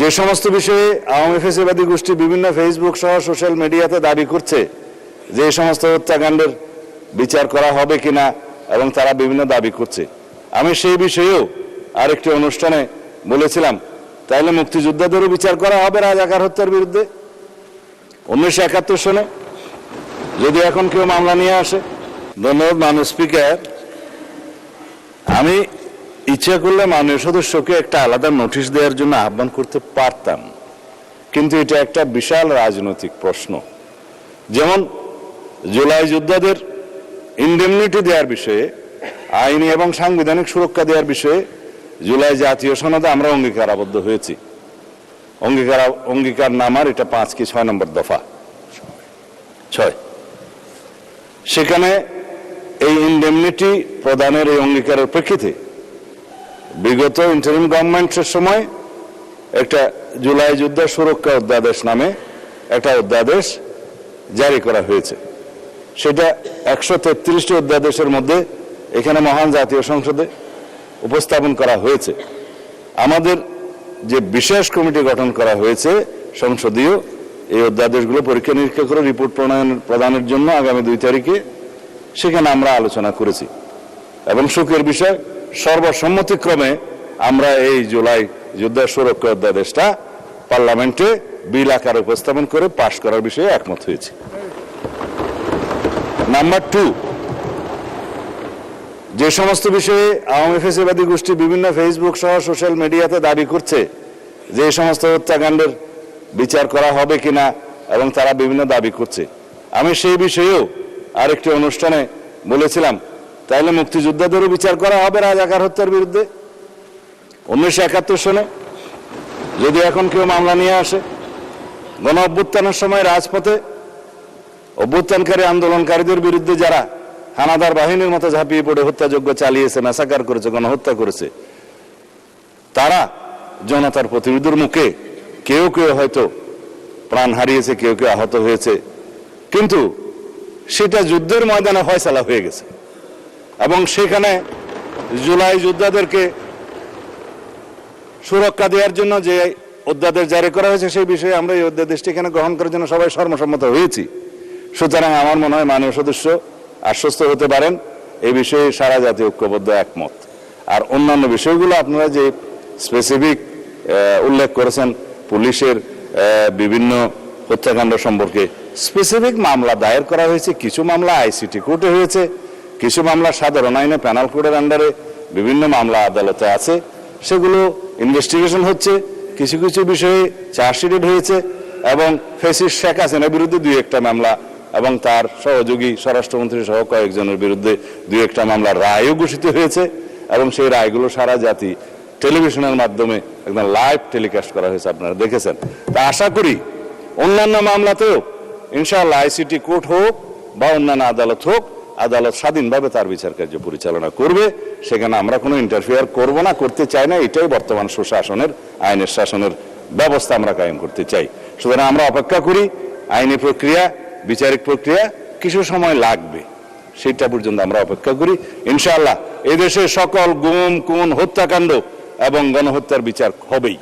যে সমস্ত বিষয়ে আওয়ামী ফ্যাসিবাদী গোষ্ঠী বিভিন্ন ফেসবুক সহ সোশ্যাল মিডিয়াতে দাবি করছে যে এই সমস্ত হত্যাকাণ্ডের বিচার করা হবে কিনা এবং তারা বিভিন্ন দাবি করছে, আমি সেই বিষয়েও আরেকটি অনুষ্ঠানে বলেছিলাম তাহলে মুক্তিযোদ্ধাদেরও বিচার করা হবে রাজাকার হত্যার বিরুদ্ধে 1971 সনে, যদি এখন কেউ মামলা নিয়ে আসে। ধন্যবাদ মাননীয় স্পিকার। আমি ইচ্ছা করলে মাননীয় সদস্যকে একটা আলাদা নোটিশ দেওয়ার জন্য আহ্বান করতে পারতাম, কিন্তু এটা একটা বিশাল রাজনৈতিক প্রশ্ন। যেমন জুলাই যোদ্ধাদের ইনডেমনিটি দেওয়ার বিষয়ে, আইনি এবং সাংবিধানিক সুরক্ষা দেওয়ার বিষয়ে জুলাই জাতীয় সনদে আমরা অঙ্গীকারাবদ্ধ হয়েছি। অঙ্গীকার নামার এটা 5 কি 6 নম্বর দফা 6। সেখানে এই ইনডেমনিটি প্রদানের এই অঙ্গীকারের প্রেক্ষিতে বিগত ইন্টারিম গভর্নমেন্টের সময় একটা জুলাই যুদ্ধ সুরক্ষা অধ্যাদেশ নামে একটা অধ্যাদেশ জারি করা হয়েছে। সেটা 133টি অধ্যাদেশের মধ্যে এখানে মহান জাতীয় সংসদে উপস্থাপন করা হয়েছে। আমাদের যে বিশেষ কমিটি গঠন করা হয়েছে সংসদীয়, এই অধ্যাদেশগুলো পরীক্ষা নিরীক্ষা করে রিপোর্ট প্রদানের জন্য আগামী 2 তারিখে সেখানে আমরা আলোচনা করেছি এবং সুখের বিষয় সর্বসম্মতিক্রমে আমরা এই জুলাই যুদ্ধ সুরক্ষা অধ্যাদেশটা পার্লামেন্টে বিল আকারে উপস্থাপন করে পাশ করার বিষয়ে একমত হয়েছে। নাম্বার 2, যে সমস্ত বিষয়ে আওয়ামী ফ্যাসিবাদী গোষ্ঠী বিভিন্ন ফেসবুক সহ সোশ্যাল মিডিয়াতে দাবি করছে যে এই সমস্ত হত্যাকাণ্ডের বিচার করা হবে কিনা এবং তারা বিভিন্ন দাবি করছে, আমি সেই বিষয়েও আরেকটি অনুষ্ঠানে বলেছিলাম তাহলে মুক্তিযোদ্ধাদেরও বিচার করা হবে রাজাকার হত্যার বিরুদ্ধে 1971 সনে, যদি এখন কেউ মামলা নিয়ে আসে। গণ অভ্যুত্থানের সময় রাজপথে অভ্যুত্থানকারী আন্দোলনকারীদের বিরুদ্ধে যারা হানাদার বাহিনীর মতো ঝাঁপিয়ে পড়ে হত্যাযজ্ঞ চালিয়েছে, ম্যাসাকার করেছে, গণহত্যা করেছে, তারা জনতার প্রতিরোধের মুখে কেউ কেউ হয়তো প্রাণ হারিয়েছে, কেউ কেউ আহত হয়েছে, কিন্তু সেটা যুদ্ধের ময়দানে ফয়সালা হয়ে গেছে এবং সেখানে জুলাই যোদ্ধাদেরকে সুরক্ষা দেওয়ার জন্য যে অধ্যাদেশ জারি করা হয়েছে সেই বিষয়ে আমরা এই অধ্যাদেশটি এখানে গ্রহণ করার জন্য সবাই সর্বসম্মত হয়েছি। সুতরাং আমার মনে হয় মাননীয় সদস্য আশ্বস্ত হতে পারেন এই বিষয়ে সারা জাতীয় ঐক্যবদ্ধ একমত। আর অন্যান্য বিষয়গুলো আপনারা যে স্পেসিফিক উল্লেখ করেছেন, পুলিশের বিভিন্ন হত্যাকাণ্ড সম্পর্কে স্পেসিফিক মামলা দায়ের করা হয়েছে, কিছু মামলা আইসিটি কোর্টে হয়েছে, কিছু মামলা সাধারণ আইনে প্যানাল কোডের আন্ডারে বিভিন্ন মামলা আদালতে আছে, সেগুলো ইনভেস্টিগেশন হচ্ছে, কিছু কিছু বিষয়ে চার্জশিট হয়েছে এবং ফ্যাসিস্ট শেখ হাসিনার বিরুদ্ধে 2-1টা মামলা এবং তার সহযোগী স্বরাষ্ট্রমন্ত্রী সহ কয়েকজনের বিরুদ্ধে 2-1টা মামলার রায়ও ঘোষিত হয়েছে এবং সেই রায়গুলো সারা জাতি টেলিভিশনের মাধ্যমে একদম লাইভ টেলিকাস্ট করা হয়েছে, আপনারা দেখেছেন। তা আশা করি অন্যান্য মামলাতেও ইনশাআল্লাহ আইসিটি কোর্ট হোক বা অন্যান্য আদালত হোক, আদালত স্বাধীনভাবে তার বিচার কার্য পরিচালনা করবে, সেখানে আমরা কোনো ইন্টারফিয়ার করব না, করতে চাই না। এটাই বর্তমান সুশাসনের, আইনের শাসনের ব্যবস্থা আমরা কায়েম করতে চাই। সুতরাং আমরা অপেক্ষা করি, আইনি প্রক্রিয়া, বিচারিক প্রক্রিয়া কিছু সময় লাগবে, সেটা পর্যন্ত আমরা অপেক্ষা করি। ইনশাআল্লাহ এদেশে সকল গুম, খুন, হত্যাকাণ্ড এবং গণহত্যার বিচার হবেই।